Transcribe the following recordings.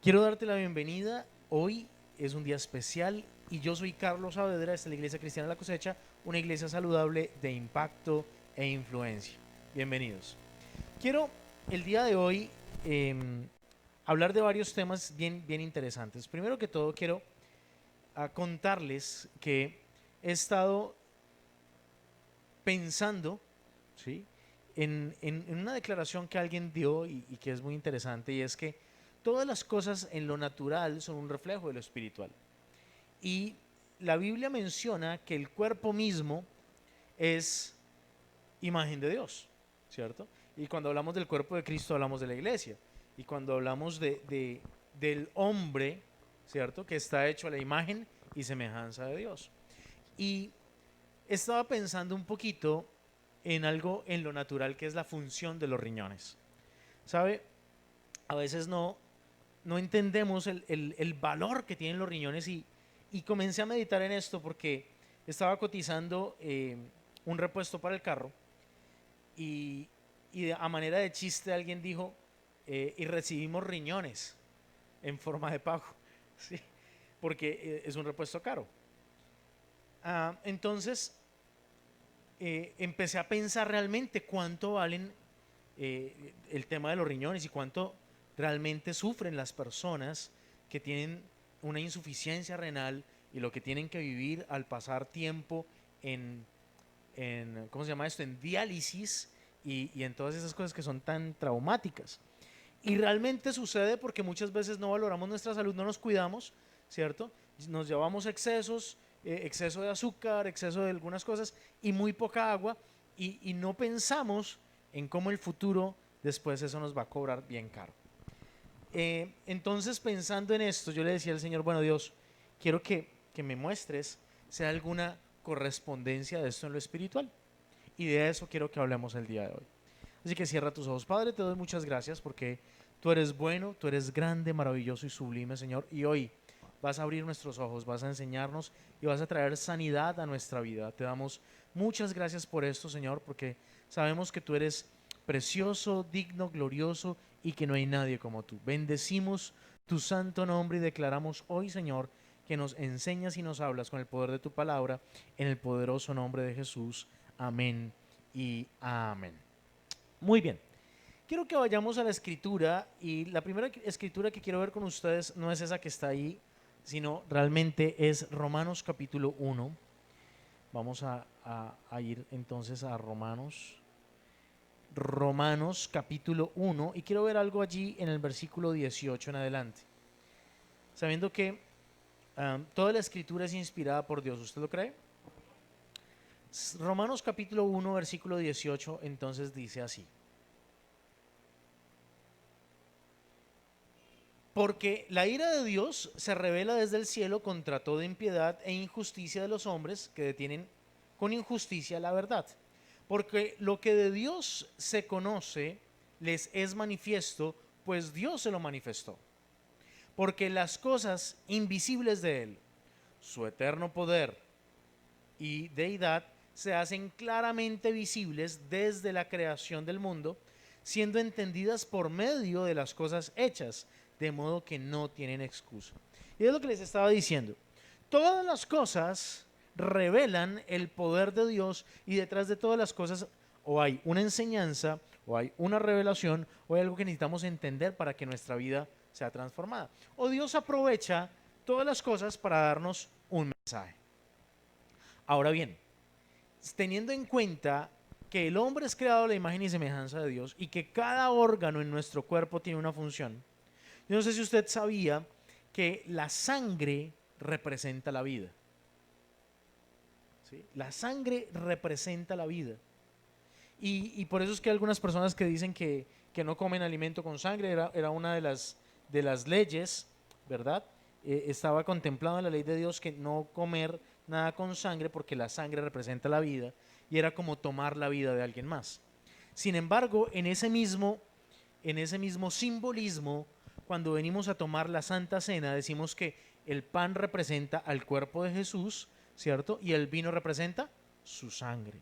Quiero darte la bienvenida. Hoy es un día especial y yo soy Carlos Saavedra, esta es la Iglesia Cristiana La Cosecha, una iglesia saludable de impacto e influencia. Bienvenidos. Quiero el día de hoy hablar de varios temas bien interesantes. Primero que todo, quiero contarles que he estado pensando, ¿sí?, en una declaración que alguien dio y que es muy interesante, y es que todas las cosas en lo natural son un reflejo de lo espiritual. Y la Biblia menciona que el cuerpo mismo es imagen de Dios, ¿cierto? Y cuando hablamos del cuerpo de Cristo hablamos de la iglesia. Y cuando hablamos del hombre, ¿cierto?, que está hecho a la imagen y semejanza de Dios. Y estaba pensando un poquito en algo en lo natural que es la función de los riñones. ¿Sabe? A veces no entendemos el valor que tienen los riñones y comencé a meditar en esto porque estaba cotizando un repuesto para el carro y, a manera de chiste alguien dijo, y recibimos riñones en forma de pago, ¿sí?, porque es un repuesto caro. Entonces empecé a pensar realmente cuánto valen el tema de los riñones y cuánto realmente sufren las personas que tienen una insuficiencia renal y lo que tienen que vivir al pasar tiempo en ¿cómo se llama esto?, en diálisis y en todas esas cosas que son tan traumáticas. Y realmente sucede porque muchas veces no valoramos nuestra salud, no nos cuidamos, ¿cierto? Nos llevamos excesos, exceso de azúcar, exceso de algunas cosas y muy poca agua y no pensamos en cómo el futuro después eso nos va a cobrar bien caro. Entonces pensando en esto yo le decía al Señor, bueno Dios, quiero que me muestres si hay alguna correspondencia de esto en lo espiritual. Y de eso quiero que hablemos el día de hoy. Así que cierra tus ojos. Padre, te doy muchas gracias porque tú eres bueno, tú eres grande, maravilloso y sublime, Señor. Y hoy vas a abrir nuestros ojos, vas a enseñarnos y vas a traer sanidad a nuestra vida. Te damos muchas gracias por esto, Señor, porque sabemos que tú eres precioso, digno, glorioso y que no hay nadie como tú. Bendecimos tu santo nombre y declaramos hoy, Señor, que nos enseñas y nos hablas con el poder de tu palabra, en el poderoso nombre de Jesús. Amén y amén. Muy bien, quiero que vayamos a la escritura y la primera escritura que quiero ver con ustedes no es esa que está ahí, sino realmente es Romanos capítulo 1. Vamos a ir entonces a Romanos capítulo 1 y quiero ver algo allí en el versículo 18 en adelante. Sabiendo que toda la escritura es inspirada por Dios, ¿usted lo cree? Romanos capítulo 1 versículo 18 entonces dice así: porque la ira de Dios se revela desde el cielo contra toda impiedad e injusticia de los hombres que detienen con injusticia la verdad. Porque lo que de Dios se conoce les es manifiesto, pues Dios se lo manifestó. Porque las cosas invisibles de Él, su eterno poder y deidad, se hacen claramente visibles desde la creación del mundo, siendo entendidas por medio de las cosas hechas, de modo que no tienen excusa. Y es lo que les estaba diciendo. Todas las cosas revelan el poder de Dios y detrás de todas las cosas o hay una enseñanza, o hay una revelación, o hay algo que necesitamos entender para que nuestra vida sea transformada. O Dios aprovecha todas las cosas para darnos un mensaje. Ahora bien, teniendo en cuenta que el hombre es creado a la imagen y semejanza de Dios y que cada órgano en nuestro cuerpo tiene una función, yo no sé si usted sabía que la sangre representa la vida. ¿Sí? La sangre representa la vida. Y por eso es que hay algunas personas que dicen que no comen alimento con sangre, era una de las leyes, ¿verdad? Estaba contemplado en la ley de Dios que no comer nada con sangre porque la sangre representa la vida y era como tomar la vida de alguien más. Sin embargo, en ese mismo simbolismo, cuando venimos a tomar la Santa Cena, decimos que el pan representa al cuerpo de Jesús, ¿cierto? Y el vino representa su sangre.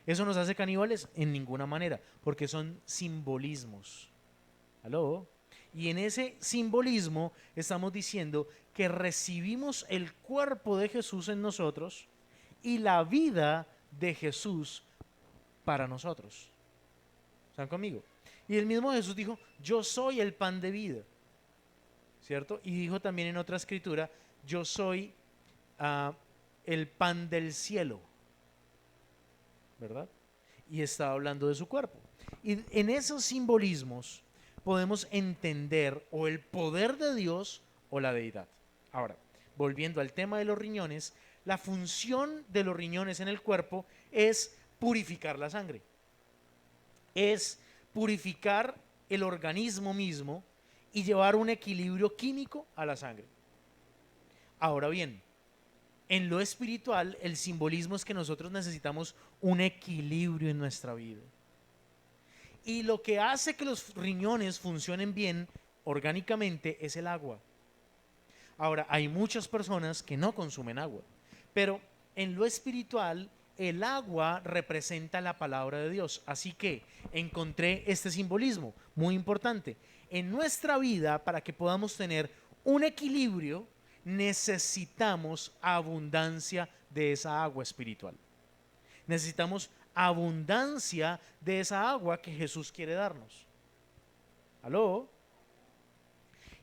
¿Eso nos hace caníbales? En ninguna manera, porque son simbolismos. ¿Aló? Y en ese simbolismo estamos diciendo que recibimos el cuerpo de Jesús en nosotros y la vida de Jesús para nosotros. ¿Están conmigo? Y el mismo Jesús dijo, yo soy el pan de vida, ¿cierto? Y dijo también en otra escritura, yo soy el pan del cielo, ¿verdad? Y estaba hablando de su cuerpo. Y en esos simbolismos podemos entender o el poder de Dios o la deidad. Ahora, volviendo al tema de los riñones, la función de los riñones en el cuerpo es purificar la sangre, es purificar el organismo mismo y llevar un equilibrio químico a la sangre. Ahora bien, en lo espiritual, el simbolismo es que nosotros necesitamos un equilibrio en nuestra vida. Y lo que hace que los riñones funcionen bien orgánicamente es el agua. Ahora, hay muchas personas que no consumen agua, pero en lo espiritual, el agua representa la palabra de Dios. Así que encontré este simbolismo muy importante. En nuestra vida, para que podamos tener un equilibrio, necesitamos abundancia de esa agua espiritual. Necesitamos abundancia de esa agua que Jesús quiere darnos. ¿Aló?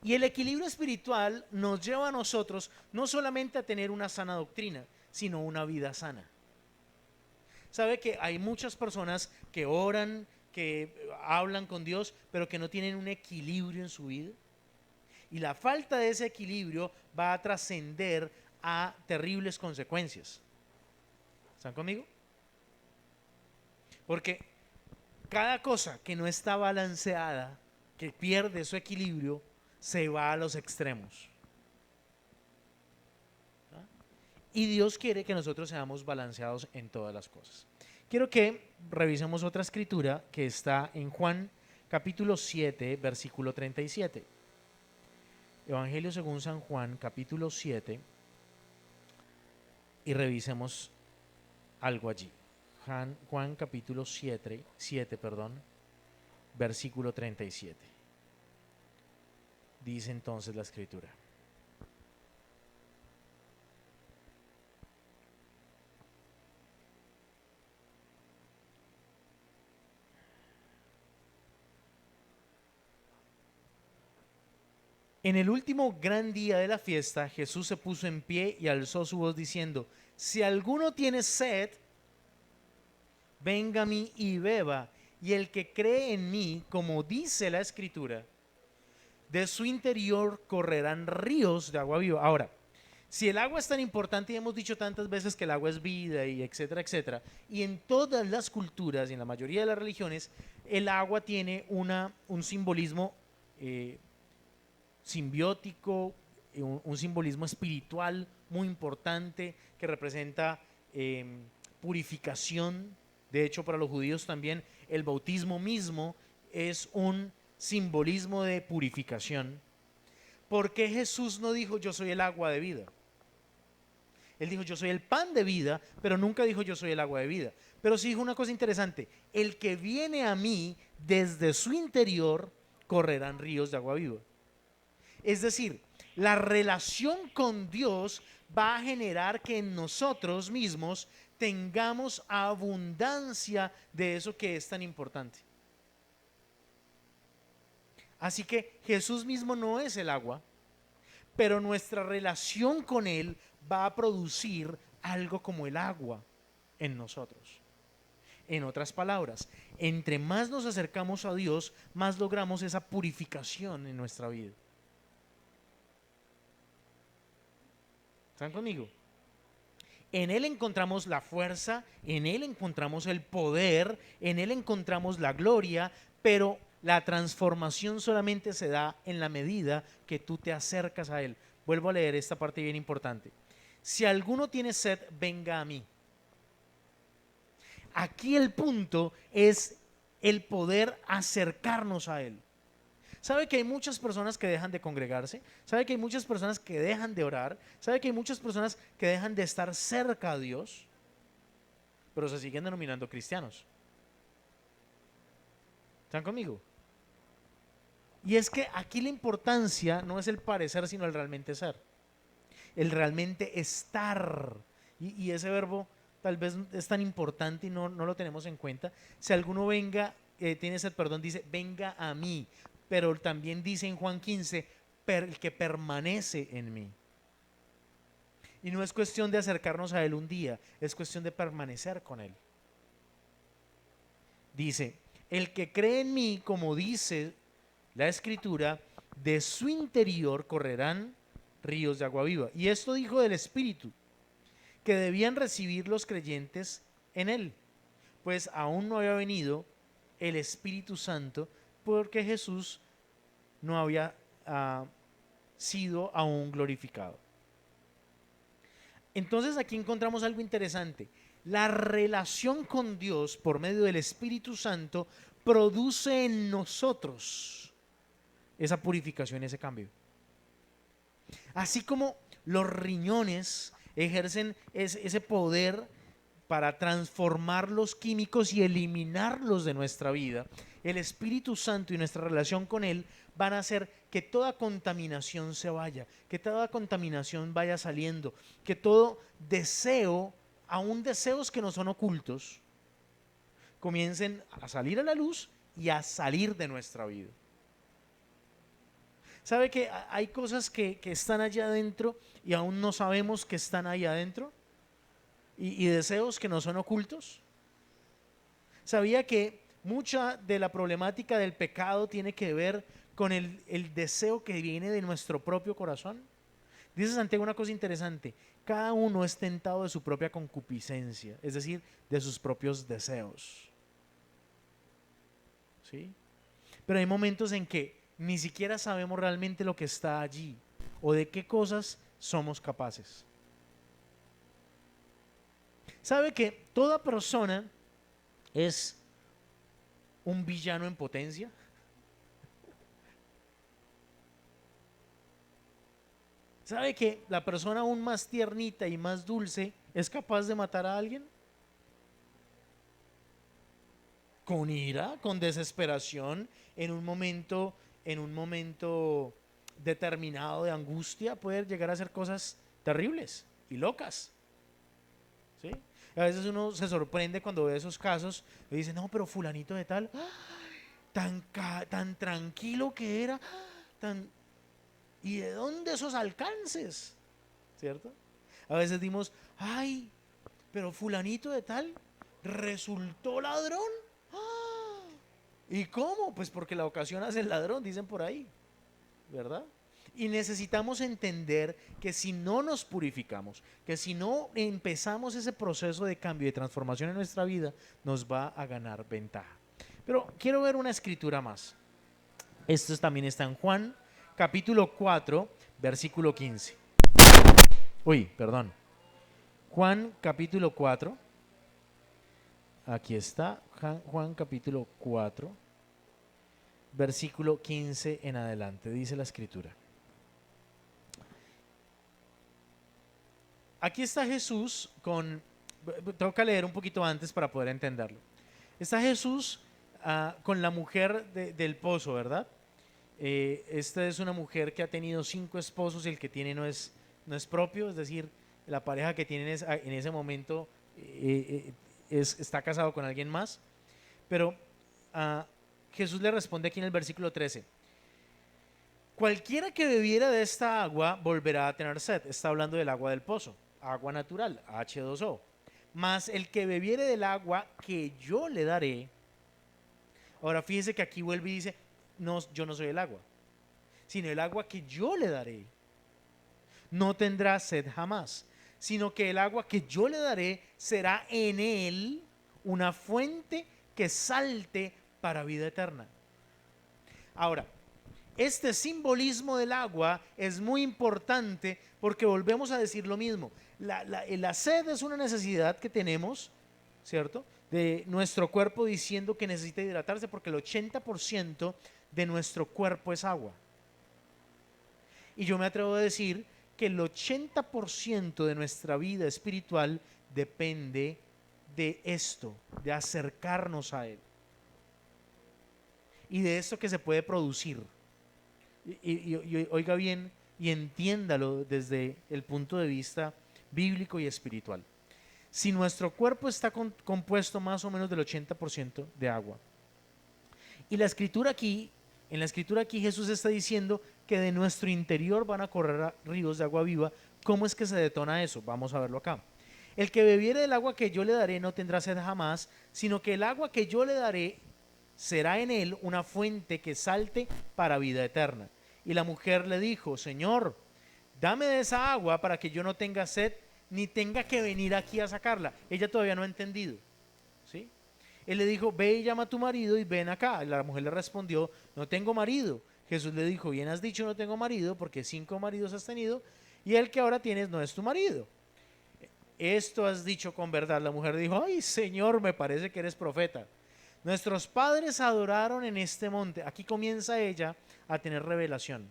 Y el equilibrio espiritual nos lleva a nosotros no solamente a tener una sana doctrina, sino una vida sana. ¿Sabe que hay muchas personas que oran, que hablan con Dios, pero que no tienen un equilibrio en su vida? Y la falta de ese equilibrio va a trascender a terribles consecuencias. ¿Están conmigo? Porque cada cosa que no está balanceada, que pierde su equilibrio, se va a los extremos. ¿Ah? Y Dios quiere que nosotros seamos balanceados en todas las cosas. Quiero que revisemos otra escritura que está en Juan capítulo 7, versículo 37. Evangelio según San Juan, capítulo 7, y revisemos algo allí. Juan capítulo 7, versículo 37. Dice entonces la escritura. En el último gran día de la fiesta, Jesús se puso en pie y alzó su voz diciendo, si alguno tiene sed, venga a mí y beba, y el que cree en mí, como dice la escritura, de su interior correrán ríos de agua viva. Ahora, si el agua es tan importante y hemos dicho tantas veces que el agua es vida y etcétera, etcétera, y en todas las culturas y en la mayoría de las religiones, el agua tiene un simbolismo simbiótico, un simbolismo espiritual muy importante que representa purificación. De hecho, para los judíos también el bautismo mismo es un simbolismo de purificación. ¿Por qué Jesús no dijo yo soy el agua de vida? Él dijo yo soy el pan de vida, pero nunca dijo yo soy el agua de vida. Pero sí dijo una cosa interesante, el que viene a mí desde su interior correrán ríos de agua viva. Es decir, la relación con Dios va a generar que en nosotros mismos tengamos abundancia de eso que es tan importante. Así que Jesús mismo no es el agua, pero nuestra relación con Él va a producir algo como el agua en nosotros. En otras palabras, entre más nos acercamos a Dios, más logramos esa purificación en nuestra vida. ¿Están conmigo? En Él encontramos la fuerza, en Él encontramos el poder, en Él encontramos la gloria, pero la transformación solamente se da en la medida que tú te acercas a Él. Vuelvo a leer esta parte bien importante. Si alguno tiene sed, venga a mí. Aquí el punto es el poder acercarnos a Él. ¿Sabe que hay muchas personas que dejan de congregarse? ¿Sabe que hay muchas personas que dejan de orar? ¿Sabe que hay muchas personas que dejan de estar cerca a Dios? Pero se siguen denominando cristianos. ¿Están conmigo? Y es que aquí la importancia no es el parecer, sino el realmente ser, el realmente estar. Y ese verbo tal vez es tan importante y no lo tenemos en cuenta. Si alguno venga, tiene sed, perdón, dice, venga a mí. Pero también dice en Juan 15, el que permanece en mí. Y no es cuestión de acercarnos a Él un día, es cuestión de permanecer con Él. Dice, el que cree en mí, como dice la Escritura, de su interior correrán ríos de agua viva. Y esto dijo del Espíritu, que debían recibir los creyentes en Él, pues aún no había venido el Espíritu Santo, porque Jesús no había sido aún glorificado. Entonces aquí encontramos algo interesante. La relación con Dios por medio del Espíritu Santo produce en nosotros esa purificación, ese cambio. Así como los riñones ejercen ese poder para transformar los químicos y eliminarlos de nuestra vida, el Espíritu Santo y nuestra relación con Él van a hacer que toda contaminación se vaya, que toda contaminación vaya saliendo, que todo deseo, aún deseos que no son ocultos, comiencen a salir a la luz y a salir de nuestra vida. ¿Sabe que hay cosas que están allá adentro y aún no sabemos que están ahí adentro? Y deseos que no son ocultos. ¿Sabía que mucha de la problemática del pecado tiene que ver con el deseo que viene de nuestro propio corazón? Dice Santiago una cosa interesante: cada uno es tentado de su propia concupiscencia, es decir, de sus propios deseos. ¿Sí? Pero hay momentos en que ni siquiera sabemos realmente lo que está allí o de qué cosas somos capaces. ¿Sabe que toda persona es un villano en potencia? ¿Sabe que la persona aún más tiernita y más dulce es capaz de matar a alguien? Con ira, con desesperación, en un momento determinado de angustia, puede llegar a hacer cosas terribles y locas. ¿Sí? A veces uno se sorprende cuando ve esos casos y dice, no, pero fulanito de tal, tan tranquilo que era, tan, ¿y de dónde esos alcances? ¿Cierto? A veces dimos, ay, pero fulanito de tal resultó ladrón. ¿Y cómo? Pues porque la ocasión hace el ladrón, dicen por ahí, ¿verdad? Y necesitamos entender que si no nos purificamos, que si no empezamos ese proceso de cambio y de transformación en nuestra vida, nos va a ganar ventaja. Pero quiero ver una escritura más. Esto también está en Juan, capítulo 4, versículo 15. Uy, perdón. Juan, capítulo 4. Aquí está, Juan capítulo 4, versículo 15 en adelante, dice la escritura. Aquí está Jesús tengo que leer un poquito antes para poder entenderlo. Está Jesús con la mujer del pozo, ¿verdad? Esta es una mujer que ha tenido 5 esposos y el que tiene no es propio, es decir, la pareja que tiene en ese momento está casado con alguien más. Pero Jesús le responde aquí en el versículo 13: cualquiera que bebiera de esta agua volverá a tener sed. Está hablando del agua del pozo, agua natural, H2O. Mas el que bebiere del agua que yo le daré. Ahora fíjese que aquí vuelve y dice, no, yo no soy el agua, sino el agua que yo le daré. No tendrá sed jamás, sino que el agua que yo le daré será en él una fuente que salte para vida eterna. Ahora, este simbolismo del agua es muy importante porque volvemos a decir lo mismo. La sed es una necesidad que tenemos, ¿cierto? De nuestro cuerpo diciendo que necesita hidratarse, porque el 80% de nuestro cuerpo es agua. Y yo me atrevo a decir que el 80% de nuestra vida espiritual depende de esto, de acercarnos a Él. Y de esto que se puede producir. Y oiga bien y entiéndalo desde el punto de vista bíblico y espiritual. Si nuestro cuerpo está compuesto más o menos del 80% de agua, y la escritura aquí, en la escritura aquí Jesús está diciendo que de nuestro interior van a correr ríos de agua viva. ¿Cómo es que se detona eso? Vamos a verlo acá. El que bebiere del agua que yo le daré no tendrá sed jamás, sino que el agua que yo le daré será en él una fuente que salte para vida eterna. Y la mujer le dijo: Señor, dame de esa agua para que yo no tenga sed ni tenga que venir aquí a sacarla. Ella todavía no ha entendido, ¿sí? Él le dijo: ve y llama a tu marido y ven acá. La mujer le respondió: no tengo marido. Jesús le dijo: bien has dicho, no tengo marido, porque 5 maridos has tenido y el que ahora tienes no es tu marido. Esto has dicho con verdad. La mujer dijo: ay, Señor, me parece que eres profeta. Nuestros padres adoraron en este monte. Aquí comienza ella a tener revelación.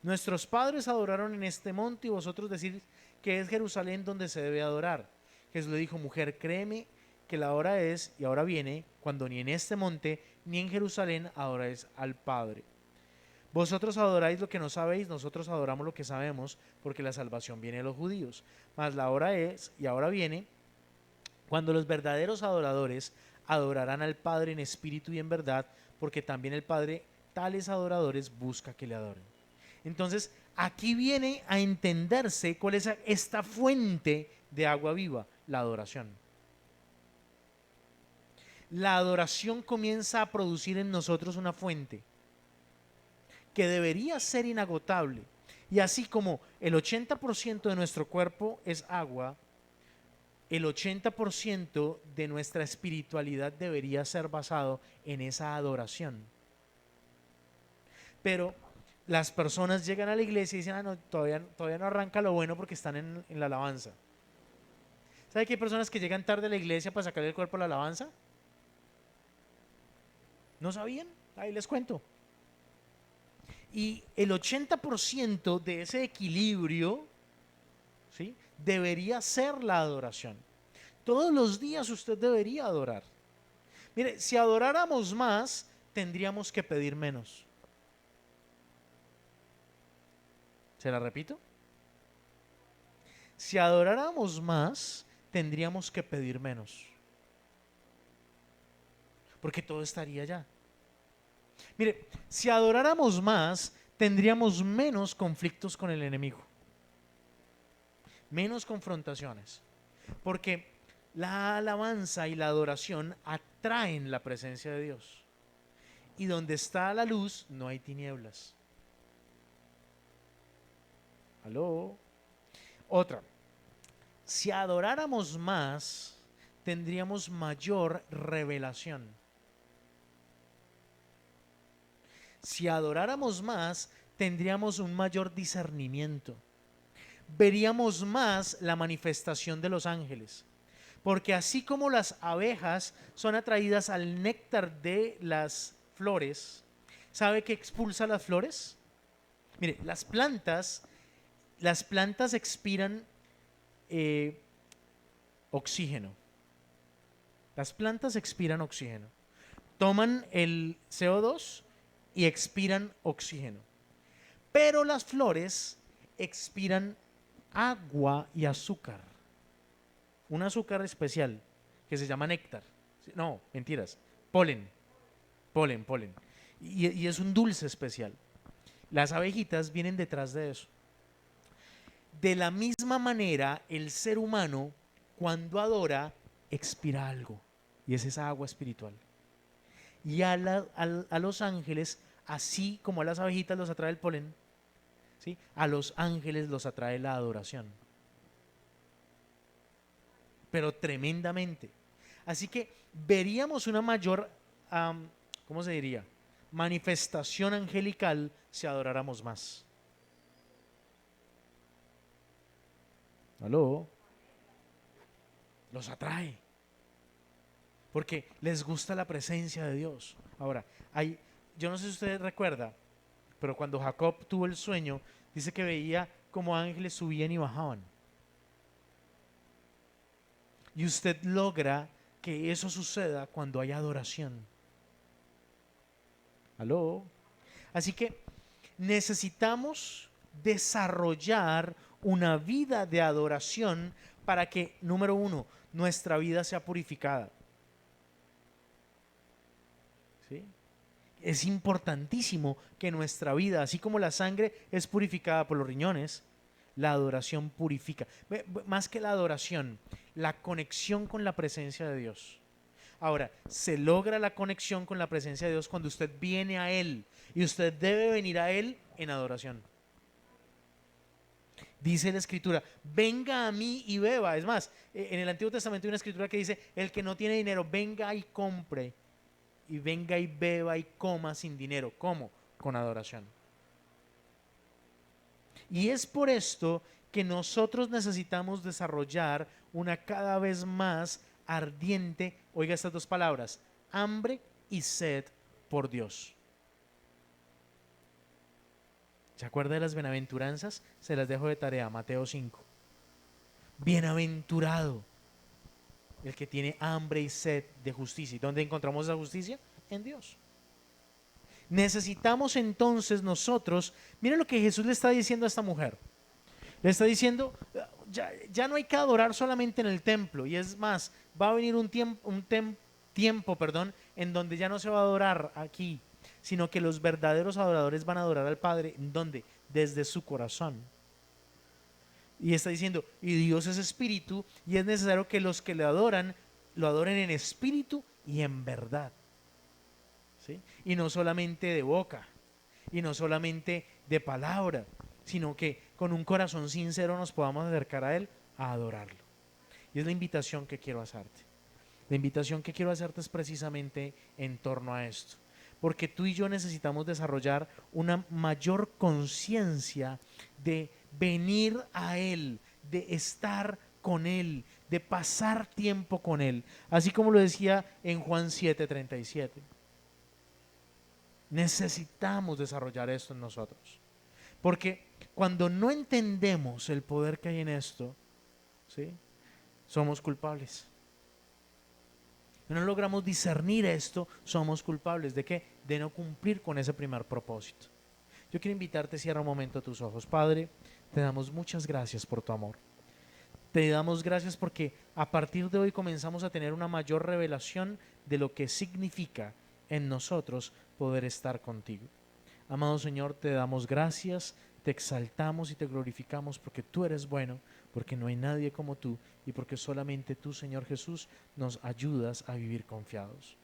Nuestros padres adoraron en este monte y vosotros decís que es Jerusalén donde se debe adorar. Jesús le dijo: mujer, créeme que la hora es y ahora viene cuando ni en este monte ni en Jerusalén adoráis al Padre. Vosotros adoráis lo que no sabéis, nosotros adoramos lo que sabemos, porque la salvación viene de los judíos. Mas la hora es y ahora viene cuando los verdaderos adoradores adorarán al Padre en espíritu y en verdad, porque también el Padre tales adoradores busca que le adoren. Entonces, aquí viene a entenderse cuál es esta fuente de agua viva: la adoración. La adoración comienza a producir en nosotros una fuente que debería ser inagotable. Y así como el 80% de nuestro cuerpo es agua, el 80% de nuestra espiritualidad debería ser basado en esa adoración. Pero las personas llegan a la iglesia y dicen: no, todavía no arranca lo bueno porque están en la alabanza. ¿Sabe que hay personas que llegan tarde a la iglesia para sacarle el cuerpo a la alabanza? ¿No sabían? Ahí les cuento. Y el 80% de ese equilibrio, ¿sí?, debería ser la adoración. Todos los días usted debería adorar. Mire, si adoráramos más, tendríamos que pedir menos. ¿Se la repito? Si adoráramos más, tendríamos que pedir menos, porque todo estaría allá. Mire, si adoráramos más, tendríamos menos conflictos con el enemigo, menos confrontaciones, porque la alabanza y la adoración atraen la presencia de Dios. Y donde está la luz, no hay tinieblas. ¿Aló? Otra. Si adoráramos más, tendríamos mayor revelación. Si adoráramos más, tendríamos un mayor discernimiento. Veríamos más la manifestación de los ángeles. Porque así como las abejas son atraídas al néctar de las flores, ¿sabe qué expulsa las flores? Mire, las plantas expiran eh, oxígeno. Las plantas expiran oxígeno. Toman el CO2 y expiran oxígeno. Pero las flores expiran agua y azúcar. Un azúcar especial que se llama néctar. No, mentiras. Polen. Polen. Y es un dulce especial. Las abejitas vienen detrás de eso. De la misma manera, el ser humano, cuando adora, expira algo. Y es esa agua espiritual. Y a los ángeles, así como a las abejitas los atrae el polen, ¿sí?, a los ángeles los atrae la adoración. Pero tremendamente. Así que veríamos una mayor, ¿cómo se diría?, manifestación angelical si adoráramos más. ¿Aló? Los atrae. Porque les gusta la presencia de Dios. Ahora, yo no sé si usted recuerda, pero cuando Jacob tuvo el sueño, dice que veía como ángeles subían y bajaban. Y usted logra que eso suceda cuando hay adoración. ¿Aló? Así que necesitamos desarrollar una vida de adoración para que, número uno, nuestra vida sea purificada. ¿Sí? Es importantísimo que nuestra vida, así como la sangre es purificada por los riñones, la adoración purifica. Más que la adoración, la conexión con la presencia de Dios. Ahora, se logra la conexión con la presencia de Dios cuando usted viene a Él, y usted debe venir a Él en adoración. Dice la escritura, venga a mí y beba. Es más, en el Antiguo Testamento hay una escritura que dice, el que no tiene dinero, venga y compre, y venga y beba y coma sin dinero. ¿Cómo? Con adoración. Y es por esto que nosotros necesitamos desarrollar una cada vez más ardiente, oiga estas dos palabras, hambre y sed por Dios. ¿Se acuerda de las bienaventuranzas? Se las dejo de tarea, Mateo 5. Bienaventurado el que tiene hambre y sed de justicia. ¿Y dónde encontramos esa justicia? En Dios. Necesitamos entonces nosotros, miren lo que Jesús le está diciendo a esta mujer. Le está diciendo, ya no hay que adorar solamente en el templo. Y es más, va a venir un tiempo, en donde ya no se va a adorar aquí, sino que los verdaderos adoradores van a adorar al Padre. ¿En dónde? Desde su corazón. Y está diciendo, y Dios es espíritu, y es necesario que los que le adoran, lo adoren en espíritu y en verdad. ¿Sí? Y no solamente de boca, y no solamente de palabra, sino que con un corazón sincero nos podamos acercar a Él a adorarlo. Y es la invitación que quiero hacerte. La invitación que quiero hacerte es precisamente en torno a esto. Porque tú y yo necesitamos desarrollar una mayor conciencia de venir a Él, de estar con Él, de pasar tiempo con Él. Así como lo decía en Juan 7:37. Necesitamos desarrollar esto en nosotros. Porque cuando no entendemos el poder que hay en esto, ¿sí? Somos culpables. No logramos discernir esto, somos culpables. ¿De qué? De no cumplir con ese primer propósito. Yo quiero invitarte, cierra un momento tus ojos. Padre, te damos muchas gracias por tu amor. Te damos gracias porque a partir de hoy comenzamos a tener una mayor revelación de lo que significa en nosotros poder estar contigo. Amado Señor, te damos gracias, te exaltamos y te glorificamos porque tú eres bueno, porque no hay nadie como tú y porque solamente tú, Señor Jesús, nos ayudas a vivir confiados.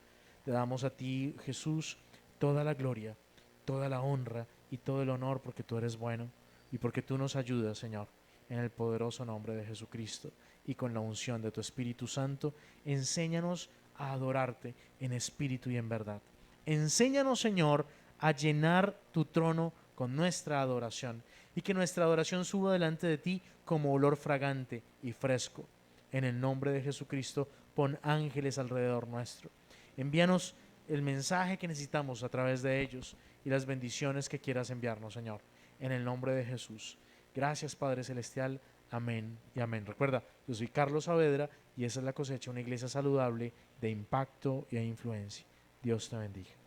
Te damos a ti, Jesús, toda la gloria, toda la honra y todo el honor porque tú eres bueno y porque tú nos ayudas, Señor, en el poderoso nombre de Jesucristo y con la unción de tu Espíritu Santo. Enséñanos a adorarte en espíritu y en verdad. Enséñanos, Señor, a llenar tu trono con nuestra adoración y que nuestra adoración suba delante de ti como olor fragante y fresco. En el nombre de Jesucristo, pon ángeles alrededor nuestro. Envíanos el mensaje que necesitamos a través de ellos y las bendiciones que quieras enviarnos, Señor. En el nombre de Jesús. Gracias, Padre Celestial. Amén y amén. Recuerda, yo soy Carlos Saavedra y esa es La Cosecha, una iglesia saludable de impacto y de influencia. Dios te bendiga.